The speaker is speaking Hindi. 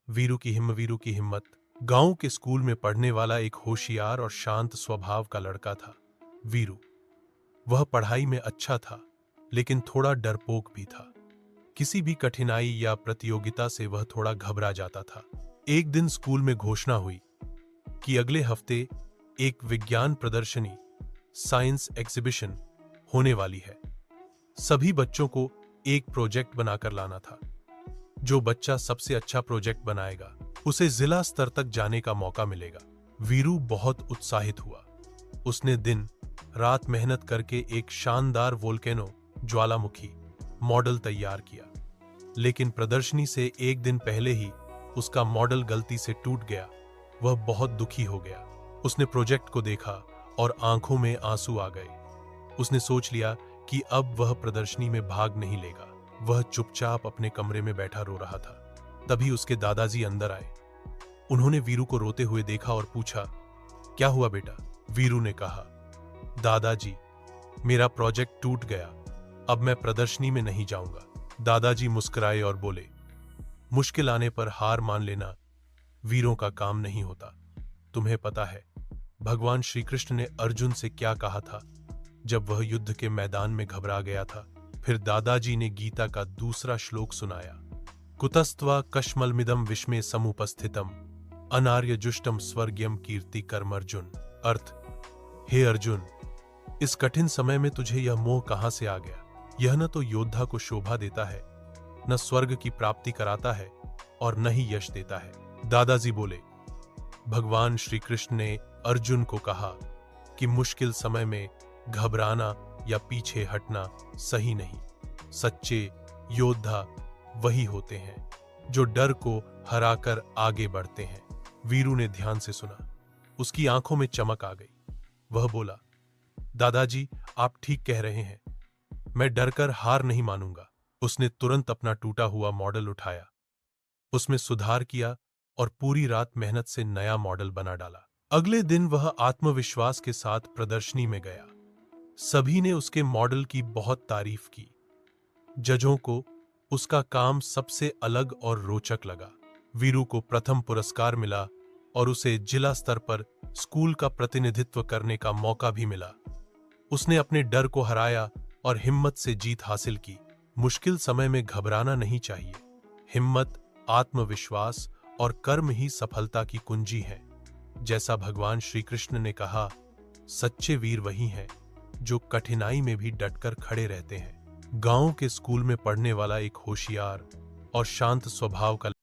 वीरू की हिम्मत। गांव के स्कूल में पढ़ने वाला एक होशियार और शांत स्वभाव का लड़का था वीरू। वह पढ़ाई में अच्छा था, लेकिन थोड़ा डरपोक भी था। किसी भी कठिनाई या प्रतियोगिता से वह थोड़ा घबरा जाता था। एक दिन स्कूल में घोषणा हुई कि अगले हफ्ते एक विज्ञान प्रदर्शनी, साइंस एग्जीबिशन होने वाली है। सभी बच्चों को एक प्रोजेक्ट बनाकर लाना था। जो बच्चा सबसे अच्छा प्रोजेक्ट बनाएगा, उसे जिला स्तर तक जाने का मौका मिलेगा। वीरू बहुत उत्साहित हुआ। उसने दिन रात मेहनत करके एक शानदार वोल्केनो ज्वालामुखी मॉडल तैयार किया। लेकिन प्रदर्शनी से एक दिन पहले ही उसका मॉडल गलती से टूट गया। वह बहुत दुखी हो गया। उसने प्रोजेक्ट को देखा और आंखों में आंसू आ गए। उसने सोच लिया कि अब वह प्रदर्शनी में भाग नहीं लेगा। वह चुपचाप अपने कमरे में बैठा रो रहा था। तभी उसके दादाजी अंदर आए। उन्होंने वीरू को रोते हुए देखा और पूछा, क्या हुआ बेटा? वीरू ने कहा, दादाजी, मेरा प्रोजेक्ट टूट गया। अब मैं प्रदर्शनी में नहीं जाऊंगा। दादाजी मुस्कुराए और बोले, मुश्किल आने पर हार मान लेना वीरों का काम नहीं होता। तुम्हें पता है भगवान श्री कृष्ण ने अर्जुन से क्या कहा था जब वह युद्ध के मैदान में घबरा गया था? फिर दादाजी ने गीता का दूसरा श्लोक सुनाया, कुतस्त्वा कश्मलमिदम विश्मे समुपस्थितम अनार्य जुष्टम स्वर्गीयम कीर्ति कर्म अर्जुन। अर्थ, हे अर्जुन, इस कठिन समय में तुझे यह मोह कहां से आ गया? यह न तो योद्धा को शोभा देता है, न स्वर्ग की प्राप्ति कराता है और न ही यश देता है। दादाजी बोले, भगवान श्री कृष्ण ने अर्जुन को कहा कि मुश्किल समय में घबराना या पीछे हटना सही नहीं। सच्चे योद्धा वही होते हैं जो डर को हराकर आगे बढ़ते हैं। वीरू ने ध्यान से सुना। उसकी आंखों में चमक आ गई। वह बोला, दादाजी, आप ठीक कह रहे हैं। मैं डरकर हार नहीं मानूंगा। उसने तुरंत अपना टूटा हुआ मॉडल उठाया, उसमें सुधार किया और पूरी रात मेहनत से नया मॉडल बना डाला। अगले दिन वह आत्मविश्वास के साथ प्रदर्शनी में गया। सभी ने उसके मॉडल की बहुत तारीफ की। जजों को उसका काम सबसे अलग और रोचक लगा। वीरू को प्रथम पुरस्कार मिला और उसे जिला स्तर पर स्कूल का प्रतिनिधित्व करने का मौका भी मिला। उसने अपने डर को हराया और हिम्मत से जीत हासिल की। मुश्किल समय में घबराना नहीं चाहिए। हिम्मत, आत्मविश्वास और कर्म ही सफलता की कुंजी है। जैसा भगवान श्री कृष्ण ने कहा, सच्चे वीर वही हैं जो कठिनाई में भी डटकर खड़े रहते हैं। गांव के स्कूल में पढ़ने वाला एक होशियार और शांत स्वभाव का